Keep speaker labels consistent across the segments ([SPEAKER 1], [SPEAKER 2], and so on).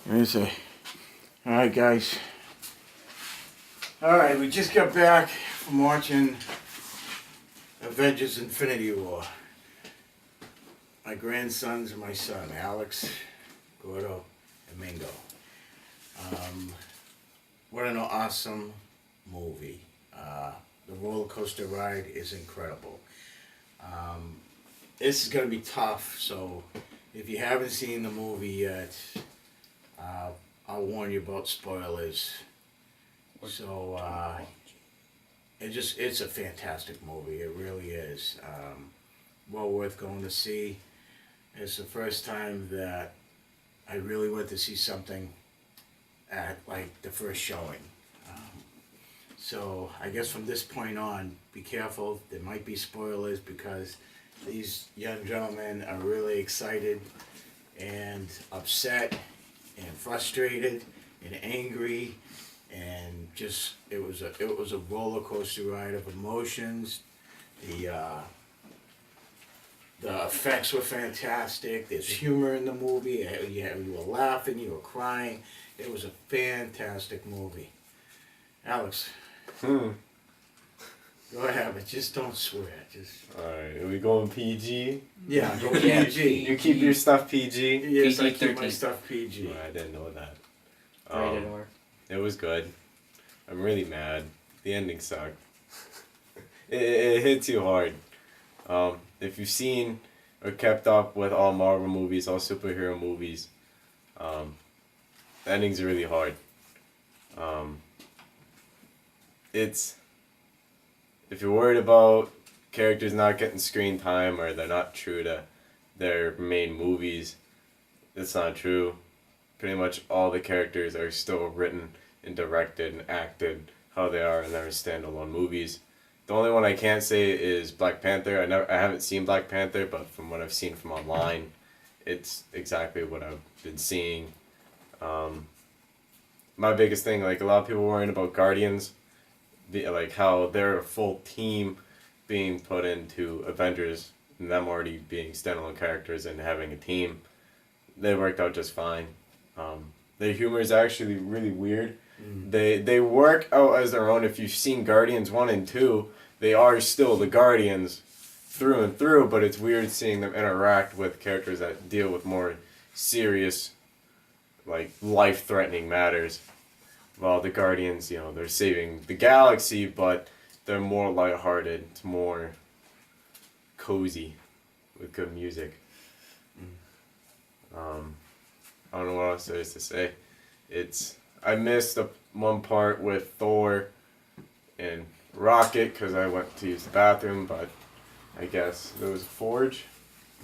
[SPEAKER 1] Let me see. Alright, guys. Alright, we just got back from watching Avengers Infinity War. My grandsons and my son, Alex, Gordo, and Mingo. What an awesome movie. The roller coaster ride is incredible. This is going to be tough, so if you haven't seen the movie yet, I'll warn you about spoilers. So, it's a fantastic movie. It really is. Well worth going to see. It's the first time that I really went to see something at like the first showing. So I guess from this point on, be careful. There might be spoilers because these young gentlemen are really excited and upset and frustrated and angry, and just it was a roller coaster ride of emotions. The effects were fantastic. There's humor in the movie. You were laughing, you were crying. It was a fantastic movie. Alex, go ahead, but just don't swear.
[SPEAKER 2] Alright, are we going PG?
[SPEAKER 1] Yeah, go PG.
[SPEAKER 2] You keep your stuff PG?
[SPEAKER 1] Yes, I keep my stuff PG.
[SPEAKER 2] I didn't know that.
[SPEAKER 3] Rated R.
[SPEAKER 2] It was good. I'm really mad. The ending sucked. it hits you hard. If you've seen or kept up with all Marvel movies, all superhero movies, the ending's really hard. If you're worried about characters not getting screen time or they're not true to their main movies, that's not true. Pretty much all the characters are still written and directed and acted how they are in their standalone movies. The only one I can't say is Black Panther. I haven't seen Black Panther, but from what I've seen from online, it's exactly what I've been seeing. My biggest thing, like a lot of people worrying about Guardians, like how they're a full team being put into Avengers, and them already being standalone characters and having a team. They worked out just fine. Their humor is actually really weird. They work out as their own. If you've seen Guardians 1 and 2, they are still the Guardians through and through, but it's weird seeing them interact with characters that deal with more serious, like life-threatening matters. While the Guardians, they're saving the galaxy, but they're more lighthearted. It's more cozy with good music. I don't know what else there is to say. I missed one part with Thor and Rocket because I went to use the bathroom, but I guess there was a forge.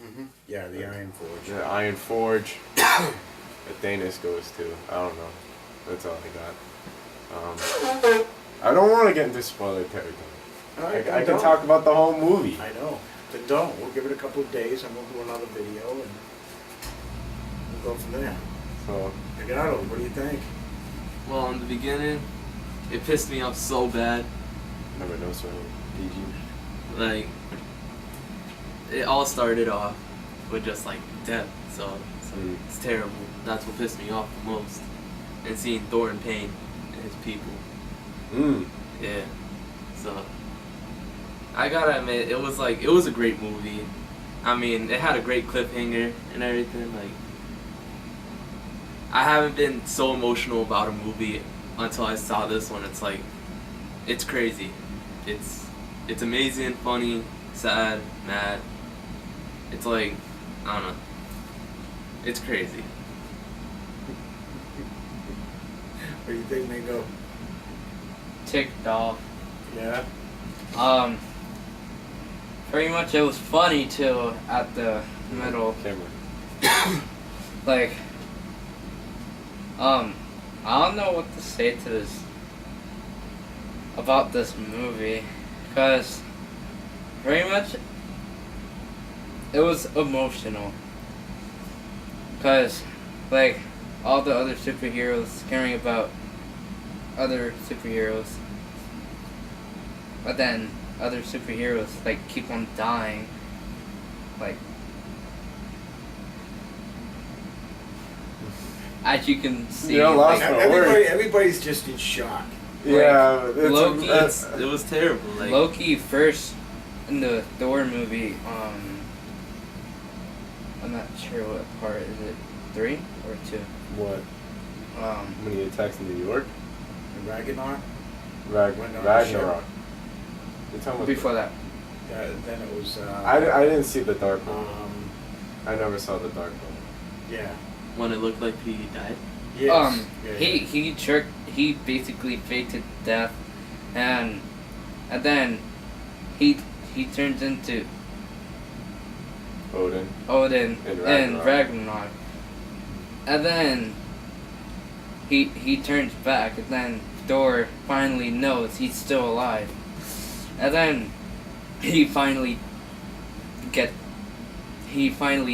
[SPEAKER 1] Mm-hmm. Yeah, the Iron Forge.
[SPEAKER 2] The Iron Forge that Thanos goes to. I don't know. That's all I got. I don't want to get into spoiler territory. I can talk about the whole movie.
[SPEAKER 1] I know. Then don't. We'll give it a couple of days and we'll do another video and we'll go from there.
[SPEAKER 2] So,
[SPEAKER 1] Ricardo, what do you think?
[SPEAKER 3] Well, in the beginning, it pissed me off so bad.
[SPEAKER 2] never know so PG.
[SPEAKER 3] Like, it all started off with just like death, so it's terrible. That's what pissed me off the most. And seeing Thor in pain and his people. Yeah. So I gotta admit, it was a great movie. I mean, it had a great cliffhanger and everything. Like, I haven't been so emotional about a movie until I saw this one. It's like, it's crazy. It's amazing, funny, sad, mad. It's like, I don't know. It's crazy.
[SPEAKER 1] What do you think, Mingo?
[SPEAKER 4] Ticked off.
[SPEAKER 1] Yeah?
[SPEAKER 4] Pretty much it was funny too at the middle.
[SPEAKER 2] Camera.
[SPEAKER 4] Like, I don't know what to say to this about this movie, because pretty much it was emotional. Because, like, all the other superheroes caring about other superheroes, but then other superheroes like keep on dying. Like, as you can see,
[SPEAKER 2] You're lost
[SPEAKER 4] like,
[SPEAKER 2] for
[SPEAKER 1] Everybody's just in shock.
[SPEAKER 2] Yeah,
[SPEAKER 4] Loki-
[SPEAKER 3] It was terrible. Like,
[SPEAKER 4] Loki first in the Thor movie. I'm not sure what part is it, 3 or 2.
[SPEAKER 2] what? When he attacks New York?
[SPEAKER 1] Ragnarok.
[SPEAKER 2] Ragnarok.
[SPEAKER 1] Went on the
[SPEAKER 2] Ragnarok. You're talking about
[SPEAKER 4] Before that.
[SPEAKER 1] Then it was.
[SPEAKER 2] I didn't see the Dark one. I never saw the Dark one.
[SPEAKER 1] Yeah.
[SPEAKER 3] when it looked like he died.
[SPEAKER 1] Yes.
[SPEAKER 4] He basically faked death, and then he turns into
[SPEAKER 2] Odin.
[SPEAKER 4] and Ragnarok. And then he turns back, and then Thor finally knows he's still alive. And then he finally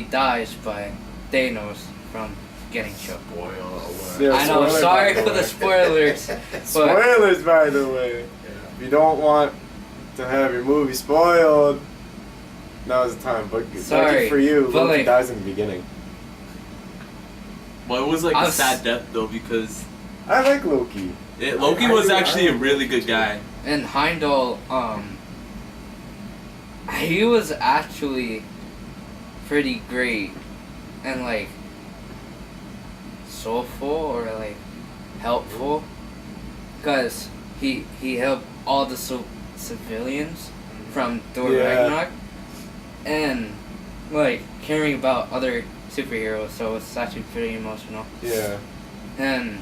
[SPEAKER 4] dies by Thanos from getting choked.
[SPEAKER 1] Spoiler alert.
[SPEAKER 2] Yeah,
[SPEAKER 4] I know,
[SPEAKER 2] spoiler,
[SPEAKER 4] sorry
[SPEAKER 2] by
[SPEAKER 4] for the spoilers.
[SPEAKER 2] Spoilers, by the way.
[SPEAKER 1] Yeah.
[SPEAKER 2] If you don't want to have your movie spoiled, now's the time. But
[SPEAKER 4] Sorry,
[SPEAKER 2] lucky for you,
[SPEAKER 4] but
[SPEAKER 2] Loki
[SPEAKER 4] like-
[SPEAKER 2] dies in the beginning.
[SPEAKER 3] Well, it was like
[SPEAKER 4] I
[SPEAKER 3] a
[SPEAKER 4] was-
[SPEAKER 3] sad death though because
[SPEAKER 2] I like Loki.
[SPEAKER 3] Loki
[SPEAKER 1] I
[SPEAKER 3] was
[SPEAKER 1] do-
[SPEAKER 3] actually
[SPEAKER 1] I
[SPEAKER 3] a really good guy.
[SPEAKER 4] And Heimdall, he was actually pretty great and like soulful or like helpful, because he helped all the civilians from Thor
[SPEAKER 2] Yeah.
[SPEAKER 4] Ragnarok, and like caring about other superheroes, so it's actually pretty emotional.
[SPEAKER 2] Yeah.
[SPEAKER 4] And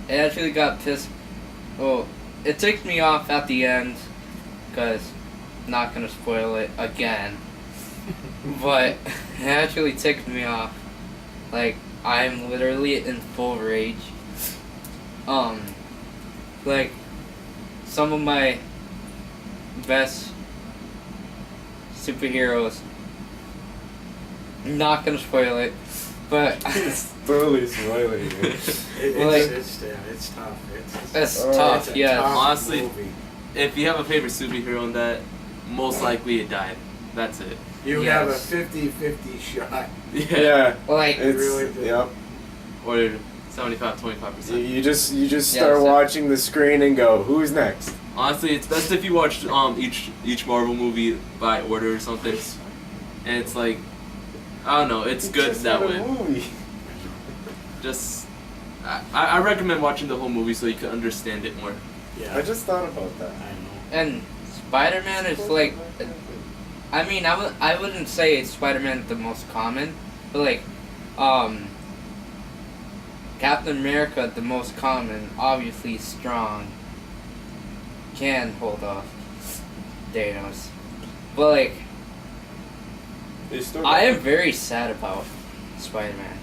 [SPEAKER 4] it actually got pissed. Well, it ticked me off at the end, because not gonna spoil it again. But it actually ticked me off. Like, I'm literally in full rage. Like, some of my best superheroes. Not gonna spoil it, but
[SPEAKER 2] It's totally spoiling it.
[SPEAKER 1] It's tough.
[SPEAKER 4] it's
[SPEAKER 2] Oh,
[SPEAKER 4] tough.
[SPEAKER 1] It's a
[SPEAKER 4] Yeah.
[SPEAKER 1] tough
[SPEAKER 3] Honestly,
[SPEAKER 1] movie.
[SPEAKER 3] If you have a favorite superhero in that, most likely it died. That's it.
[SPEAKER 1] You
[SPEAKER 4] Yes.
[SPEAKER 1] have a 50-50 shot.
[SPEAKER 2] Yeah.
[SPEAKER 4] Like,
[SPEAKER 2] It's
[SPEAKER 1] really do.
[SPEAKER 2] yep.
[SPEAKER 3] Or 75,
[SPEAKER 2] You,
[SPEAKER 3] 25%.
[SPEAKER 2] you just
[SPEAKER 4] Yeah,
[SPEAKER 2] start
[SPEAKER 4] so-
[SPEAKER 2] watching the screen and go, who's next?
[SPEAKER 3] Honestly, it's best if you watch each Marvel movie by order or something. And it's like, I don't know, it's good
[SPEAKER 2] Just
[SPEAKER 3] that
[SPEAKER 2] had a
[SPEAKER 3] way.
[SPEAKER 2] movie.
[SPEAKER 3] Just, I recommend watching the whole movie so you can understand it more.
[SPEAKER 1] Yeah.
[SPEAKER 2] I just thought about that.
[SPEAKER 1] I know.
[SPEAKER 4] and Spider-Man is like, I mean, I wouldn't say Spider-Man the most common, but like, Captain America the most common, obviously strong, can hold off Thanos, but like,
[SPEAKER 2] They still
[SPEAKER 4] I am very sad about Spider-Man.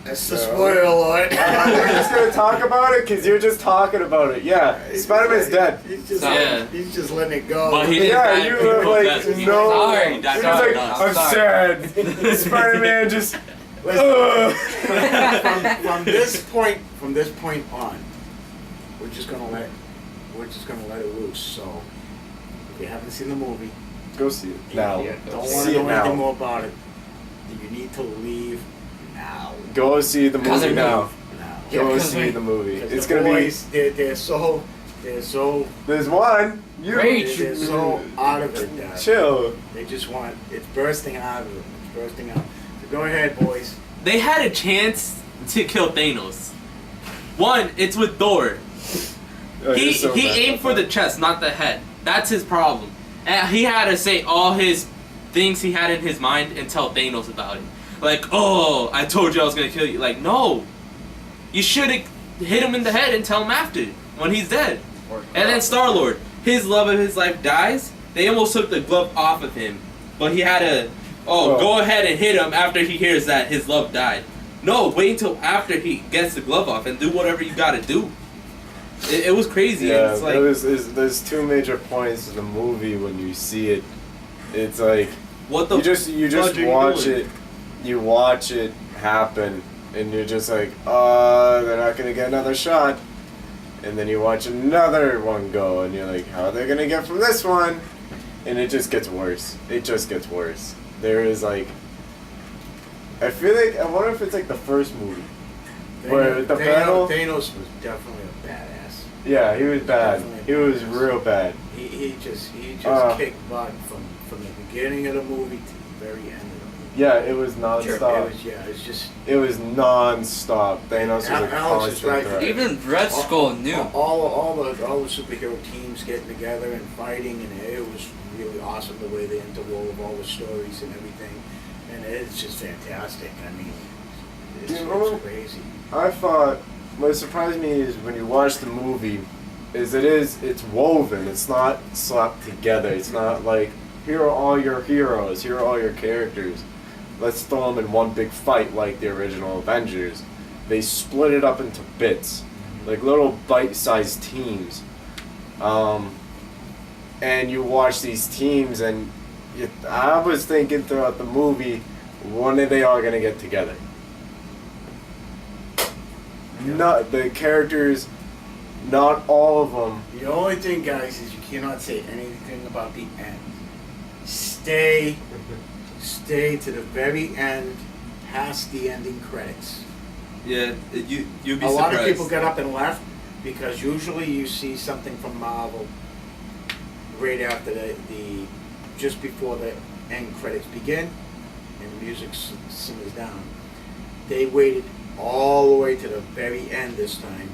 [SPEAKER 1] That's the
[SPEAKER 2] So-
[SPEAKER 1] spoiler alert.
[SPEAKER 2] We're just gonna talk about it because you're just talking about it. Yeah, Spider-Man's dead.
[SPEAKER 1] He's just letting it go.
[SPEAKER 3] But he didn't
[SPEAKER 2] Yeah,
[SPEAKER 3] die.
[SPEAKER 2] you
[SPEAKER 3] He
[SPEAKER 2] were
[SPEAKER 3] broke
[SPEAKER 2] like,
[SPEAKER 3] that. He-
[SPEAKER 2] no.
[SPEAKER 4] Sorry,
[SPEAKER 3] He died
[SPEAKER 2] He
[SPEAKER 3] from
[SPEAKER 2] was like,
[SPEAKER 3] dust.
[SPEAKER 2] I'm sad. Spider-Man just. Ugh.
[SPEAKER 1] from this point on, we're just gonna let it loose. So if you haven't seen the movie,
[SPEAKER 2] Go see it now.
[SPEAKER 4] Yeah,
[SPEAKER 1] don't want
[SPEAKER 2] See
[SPEAKER 1] to
[SPEAKER 2] it
[SPEAKER 1] know anything
[SPEAKER 2] now.
[SPEAKER 1] more about it, you need to leave now.
[SPEAKER 2] Go see the
[SPEAKER 4] Cause
[SPEAKER 2] movie
[SPEAKER 4] of
[SPEAKER 2] now.
[SPEAKER 1] Now.
[SPEAKER 4] Yeah,
[SPEAKER 2] Go
[SPEAKER 4] 'cause
[SPEAKER 2] see
[SPEAKER 4] we-
[SPEAKER 2] the movie.
[SPEAKER 1] 'Cause
[SPEAKER 2] It's
[SPEAKER 1] the
[SPEAKER 2] gonna
[SPEAKER 1] boys, they're so
[SPEAKER 2] There's one. You
[SPEAKER 4] Rage.
[SPEAKER 1] they're so out of it that
[SPEAKER 2] chill.
[SPEAKER 1] they just want it's bursting out of them. It's bursting out. So go ahead, boys.
[SPEAKER 3] They had a chance to kill Thanos. One, it's with Thor.
[SPEAKER 2] Oh,
[SPEAKER 3] He
[SPEAKER 2] you're so mad
[SPEAKER 3] aimed
[SPEAKER 2] about
[SPEAKER 3] for the
[SPEAKER 2] that.
[SPEAKER 3] chest, not the head. That's his problem. And he had to say all his things he had in his mind and tell Thanos about it. Like, oh, I told you I was gonna kill you. Like, no. You should have hit him in the head and tell him after, when he's dead. And then Star-Lord, his love of his life dies. They almost took the glove off of him. But he had to, go ahead and hit him after he hears that his love died. No, wait until after he gets the glove off and do whatever you gotta do. It was crazy.
[SPEAKER 2] Yeah,
[SPEAKER 3] And it's like,
[SPEAKER 2] there's two major points in the movie when you see it. It's like
[SPEAKER 3] what the
[SPEAKER 2] you just
[SPEAKER 3] fuck are you
[SPEAKER 2] watch
[SPEAKER 3] doing?
[SPEAKER 2] it, you watch it happen, and you're just like, they're not gonna get another shot. And then you watch another one go, and you're like, how are they gonna get from this one? And it just gets worse. It just gets worse. There is like, I feel like I wonder if it's like the first movie. Where the battle-
[SPEAKER 1] Thanos was definitely a badass.
[SPEAKER 2] Yeah, he was bad.
[SPEAKER 1] Definitely
[SPEAKER 2] He was
[SPEAKER 1] badass.
[SPEAKER 2] real bad.
[SPEAKER 1] He just
[SPEAKER 2] Uh.
[SPEAKER 1] kicked butt from the beginning of the movie to the very end of the movie.
[SPEAKER 2] Yeah, it was
[SPEAKER 1] It
[SPEAKER 2] non-stop.
[SPEAKER 1] was, yeah, it's just
[SPEAKER 2] It was non-stop. Thanos was a
[SPEAKER 1] Alex is
[SPEAKER 2] constant
[SPEAKER 1] right.
[SPEAKER 2] threat.
[SPEAKER 4] Even Red Skull knew.
[SPEAKER 1] all the superhero teams getting together and fighting, and it was really awesome the way they interwove all the stories and everything, and it's just fantastic. I mean, it's,
[SPEAKER 2] You know,
[SPEAKER 1] it's crazy.
[SPEAKER 2] I thought what surprised me is when you watch the movie, it's woven. It's not slapped together. It's not like here are all your heroes, here are all your characters. Let's throw them in one big fight like the original Avengers. They split it up into bits, like little bite-sized teams. And you watch these teams, and I was thinking throughout the movie, when are they all gonna get together? Not the characters, not all of them.
[SPEAKER 1] The only thing, guys, is you cannot say anything about the end. Stay to the very end, past the ending credits.
[SPEAKER 3] Yeah, you'd be
[SPEAKER 1] A
[SPEAKER 3] surprised.
[SPEAKER 1] lot of people got up and left because usually you see something from Marvel right after the just before the end credits begin and the music simmers down. They waited all the way to the very end this time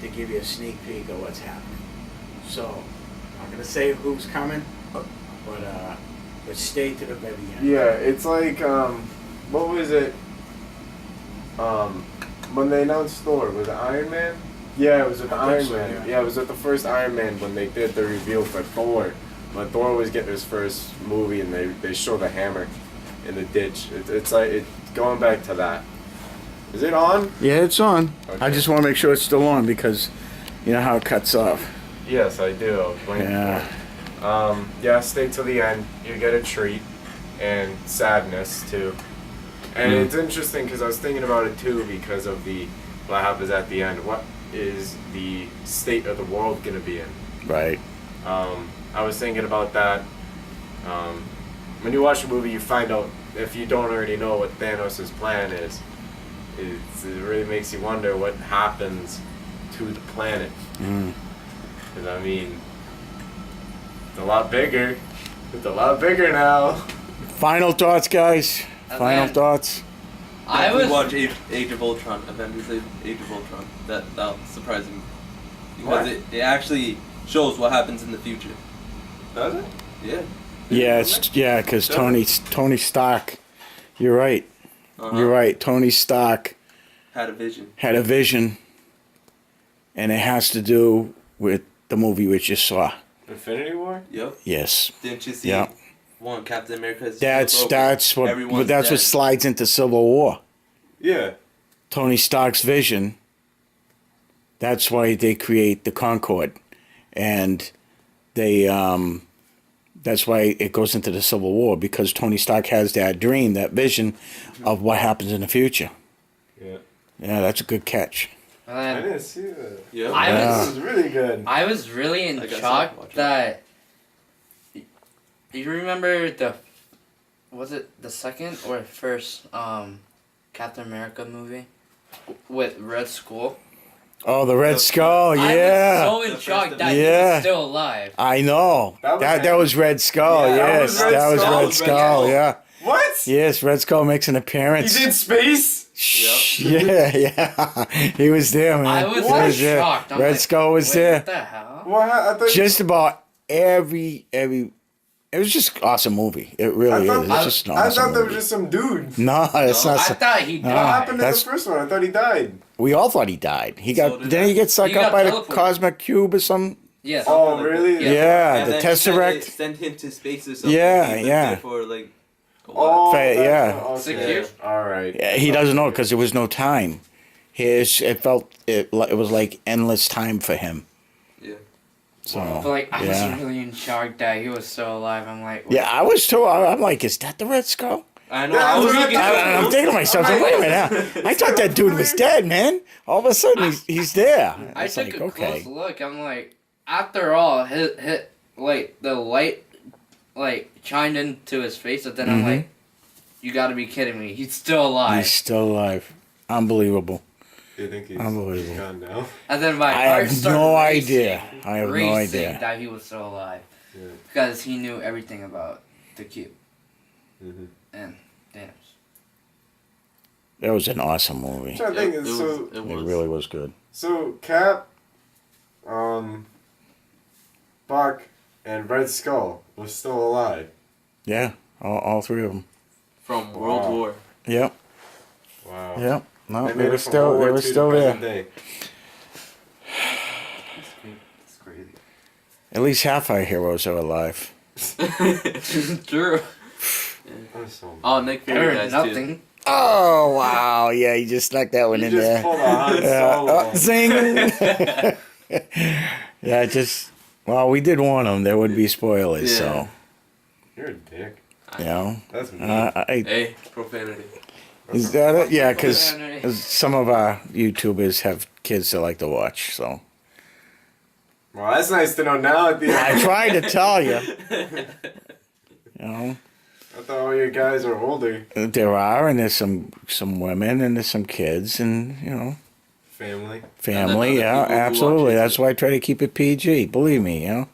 [SPEAKER 1] to give you a sneak peek of what's happening. So I'm not gonna say who's coming, but stay to the very end.
[SPEAKER 2] Yeah, it's like what was it? When they announced Thor, was it Iron Man? Yeah, it was with
[SPEAKER 1] I
[SPEAKER 2] Iron
[SPEAKER 1] think so,
[SPEAKER 2] Man.
[SPEAKER 1] yeah.
[SPEAKER 2] Yeah, it was with the first Iron Man when they did the reveal for Thor. When Thor was getting his first movie and they show the hammer in the ditch. It's like it's going back to that. Is it on?
[SPEAKER 1] Yeah, it's on.
[SPEAKER 2] Okay.
[SPEAKER 1] I just want to make sure it's still on because you know how it cuts off.
[SPEAKER 2] Yes, I do. I was waiting
[SPEAKER 1] Yeah.
[SPEAKER 2] for it. Yeah, stay till the end. You get a treat and sadness too. And it's interesting because I was thinking about it too because of what happens at the end. What is the state of the world gonna be in?
[SPEAKER 1] Right.
[SPEAKER 2] I was thinking about that. When you watch a movie, you find out if you don't already know what Thanos' plan is. It really makes you wonder what happens to the planet. Because I mean, it's a lot bigger. It's a lot bigger now.
[SPEAKER 1] Final thoughts, guys. Final thoughts.
[SPEAKER 4] I
[SPEAKER 3] Definitely
[SPEAKER 4] was
[SPEAKER 3] watch Age of Ultron, Avengers Age of Ultron. That surprised me because
[SPEAKER 2] What?
[SPEAKER 3] it actually shows what happens in the future.
[SPEAKER 2] Does it?
[SPEAKER 3] Yeah.
[SPEAKER 1] Yeah, because Tony Stark. You're right.
[SPEAKER 3] Uh-huh.
[SPEAKER 1] You're right. Tony Stark
[SPEAKER 3] Had a vision.
[SPEAKER 1] had a vision, and it has to do with the movie we just saw.
[SPEAKER 2] Infinity War?
[SPEAKER 3] Yep.
[SPEAKER 1] Yes.
[SPEAKER 3] Didn't you see?
[SPEAKER 1] Yeah.
[SPEAKER 3] One Captain America's.
[SPEAKER 1] That's what.
[SPEAKER 3] Everyone's
[SPEAKER 1] But that's what
[SPEAKER 3] dead.
[SPEAKER 1] slides into Civil War.
[SPEAKER 2] Yeah.
[SPEAKER 1] Tony Stark's vision. That's why they create the Concorde, and they. That's why it goes into the Civil War because Tony Stark has that dream, that vision of what happens in the future.
[SPEAKER 2] Yeah.
[SPEAKER 1] Yeah, that's a good catch.
[SPEAKER 2] I didn't see that.
[SPEAKER 3] Yeah.
[SPEAKER 4] I
[SPEAKER 2] This is really good.
[SPEAKER 4] I was really in
[SPEAKER 3] I guess I'll
[SPEAKER 4] shock
[SPEAKER 3] watch it.
[SPEAKER 4] that. You remember was it the second or first Captain America movie with Red Skull?
[SPEAKER 1] Oh, the Red
[SPEAKER 3] The-
[SPEAKER 1] Skull,
[SPEAKER 4] I
[SPEAKER 1] yeah.
[SPEAKER 4] was so in
[SPEAKER 3] The
[SPEAKER 4] shock
[SPEAKER 3] first
[SPEAKER 4] that he
[SPEAKER 1] Yeah.
[SPEAKER 4] was still alive.
[SPEAKER 1] I know.
[SPEAKER 2] That was
[SPEAKER 1] That
[SPEAKER 2] Red-
[SPEAKER 1] was Red Skull,
[SPEAKER 2] Yeah, that
[SPEAKER 1] yes.
[SPEAKER 2] was Red
[SPEAKER 1] That was
[SPEAKER 2] Skull.
[SPEAKER 1] Red
[SPEAKER 3] Red
[SPEAKER 1] Skull,
[SPEAKER 3] Skull.
[SPEAKER 1] yeah.
[SPEAKER 2] What?
[SPEAKER 1] Yes, Red Skull makes an
[SPEAKER 2] He
[SPEAKER 1] appearance.
[SPEAKER 2] did space?
[SPEAKER 1] Shh, yeah. He was there, man.
[SPEAKER 4] I was
[SPEAKER 1] He
[SPEAKER 4] so
[SPEAKER 1] there.
[SPEAKER 4] shocked. I'm
[SPEAKER 1] Red
[SPEAKER 4] like,
[SPEAKER 1] Skull was
[SPEAKER 4] wait,
[SPEAKER 1] there.
[SPEAKER 4] What the hell?
[SPEAKER 2] What? I thought
[SPEAKER 1] Just about every it was just an awesome movie. It really is. It's just an
[SPEAKER 2] I
[SPEAKER 1] awesome
[SPEAKER 2] thought that was
[SPEAKER 1] movie.
[SPEAKER 2] just some dude.
[SPEAKER 1] No, it's
[SPEAKER 3] No,
[SPEAKER 1] not.
[SPEAKER 4] I thought he
[SPEAKER 2] What
[SPEAKER 4] died.
[SPEAKER 2] happened in the
[SPEAKER 1] That's-
[SPEAKER 2] first one? I thought he died.
[SPEAKER 1] We all thought he died. He got.
[SPEAKER 3] did
[SPEAKER 1] Didn't
[SPEAKER 3] I.
[SPEAKER 1] he get sucked
[SPEAKER 4] He
[SPEAKER 1] up
[SPEAKER 4] got
[SPEAKER 1] by the
[SPEAKER 4] teleported.
[SPEAKER 1] cosmic cube or something?
[SPEAKER 4] Yes.
[SPEAKER 2] Oh,
[SPEAKER 3] Something like
[SPEAKER 2] really?
[SPEAKER 3] that.
[SPEAKER 1] Yeah,
[SPEAKER 3] And
[SPEAKER 1] the
[SPEAKER 3] then he said they
[SPEAKER 1] Tesseract.
[SPEAKER 3] sent him to space or something.
[SPEAKER 1] Yeah,
[SPEAKER 3] He lived
[SPEAKER 1] yeah.
[SPEAKER 3] there for like a while.
[SPEAKER 2] Oh,
[SPEAKER 1] Fa- yeah.
[SPEAKER 2] Okay.
[SPEAKER 4] 6 years?
[SPEAKER 2] All right.
[SPEAKER 1] Yeah, he doesn't know because there was no time. It was like endless time for him.
[SPEAKER 3] Yeah.
[SPEAKER 1] So
[SPEAKER 4] But like I
[SPEAKER 1] yeah.
[SPEAKER 4] was really in shock that he was still alive. I'm like,
[SPEAKER 1] Yeah, I was too. I'm like, is that the Red Skull?
[SPEAKER 3] I know.
[SPEAKER 2] Yeah,
[SPEAKER 3] I was
[SPEAKER 2] that's
[SPEAKER 3] looking
[SPEAKER 2] what
[SPEAKER 3] at
[SPEAKER 1] I'm thinking to myself, wait a minute. I thought that dude was dead, man. All of a sudden, he's there.
[SPEAKER 4] I
[SPEAKER 1] It's
[SPEAKER 4] took
[SPEAKER 1] like,
[SPEAKER 4] a
[SPEAKER 1] okay.
[SPEAKER 4] close look. I'm like, after all, like the light, like chimed into his face, and then I'm
[SPEAKER 1] Mhm.
[SPEAKER 4] like, You got to be kidding me! He's still alive.
[SPEAKER 1] He's still alive. Unbelievable.
[SPEAKER 2] Do you think he's
[SPEAKER 1] Unbelievable.
[SPEAKER 2] gone now?
[SPEAKER 4] And then my
[SPEAKER 1] I
[SPEAKER 4] heart
[SPEAKER 1] have
[SPEAKER 4] started
[SPEAKER 1] no
[SPEAKER 4] racing,
[SPEAKER 1] idea. I have no
[SPEAKER 4] racing
[SPEAKER 1] idea.
[SPEAKER 4] that he was still alive
[SPEAKER 2] Yeah.
[SPEAKER 4] because he knew everything about the cube
[SPEAKER 2] Mm-hmm.
[SPEAKER 4] and Thanos.
[SPEAKER 1] That was an awesome movie.
[SPEAKER 2] I'm trying to think.
[SPEAKER 3] It
[SPEAKER 2] So,
[SPEAKER 1] It really was good.
[SPEAKER 2] so Cap, Buck, and Red Skull was still alive.
[SPEAKER 1] Yeah, all three of them.
[SPEAKER 3] From World
[SPEAKER 2] Wow.
[SPEAKER 3] War.
[SPEAKER 1] Yep,
[SPEAKER 2] Wow.
[SPEAKER 1] yep. No,
[SPEAKER 2] They
[SPEAKER 1] they
[SPEAKER 2] made
[SPEAKER 1] were
[SPEAKER 2] it from World
[SPEAKER 1] still
[SPEAKER 2] War
[SPEAKER 1] they were
[SPEAKER 2] II to
[SPEAKER 1] still
[SPEAKER 2] present
[SPEAKER 1] there.
[SPEAKER 2] day.
[SPEAKER 3] It's crazy.
[SPEAKER 1] At least half our heroes are alive.
[SPEAKER 4] True.
[SPEAKER 2] I'm so
[SPEAKER 3] Oh, Nick
[SPEAKER 4] I
[SPEAKER 3] Fury
[SPEAKER 4] heard
[SPEAKER 3] guys
[SPEAKER 4] nothing.
[SPEAKER 1] Oh wow! Yeah, you just snuck that one
[SPEAKER 2] You
[SPEAKER 1] in
[SPEAKER 2] just
[SPEAKER 1] there.
[SPEAKER 2] pulled a Han
[SPEAKER 1] Yeah.
[SPEAKER 2] Solo.
[SPEAKER 1] Zing. Yeah, just well, we did warn them there would be spoilers,
[SPEAKER 3] Yeah.
[SPEAKER 1] so
[SPEAKER 2] You're a dick.
[SPEAKER 1] you know.
[SPEAKER 2] That's me.
[SPEAKER 3] Hey, profanity.
[SPEAKER 1] Is that it? Yeah, because
[SPEAKER 4] Profanity.
[SPEAKER 1] some of our YouTubers have kids that like to watch. So
[SPEAKER 2] Well, that's nice to know now at the end.
[SPEAKER 1] I tried to tell you. You know,
[SPEAKER 2] I thought all you guys are older.
[SPEAKER 1] there are, and there's some women, and there's some kids, and you know,
[SPEAKER 2] Family.
[SPEAKER 1] family.
[SPEAKER 3] other
[SPEAKER 1] Yeah,
[SPEAKER 3] people who watch
[SPEAKER 1] absolutely.
[SPEAKER 3] it,
[SPEAKER 1] That's
[SPEAKER 3] too.
[SPEAKER 1] why I try to keep it PG. Believe me, you know.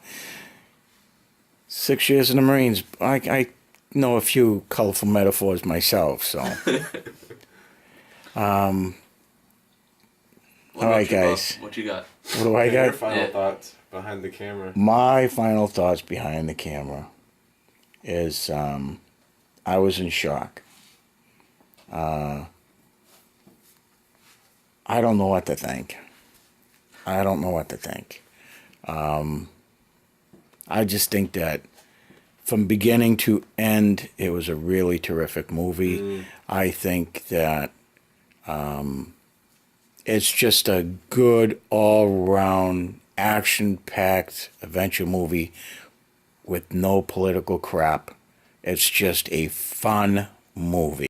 [SPEAKER 1] 6 years in the Marines. I know a few colorful metaphors myself. So,
[SPEAKER 3] What
[SPEAKER 1] all
[SPEAKER 3] about
[SPEAKER 1] right,
[SPEAKER 3] you, Bob?
[SPEAKER 1] guys.
[SPEAKER 3] What you got?
[SPEAKER 1] What do I
[SPEAKER 2] Your
[SPEAKER 1] got?
[SPEAKER 2] final
[SPEAKER 3] Yeah.
[SPEAKER 2] thoughts behind the camera.
[SPEAKER 1] My final thoughts behind the camera is I was in shock. I don't know what to think. I don't know what to think. I just think that from beginning to end, it was a really terrific movie. I think that it's just a good all-round action-packed adventure movie with no political crap. It's just a fun movie.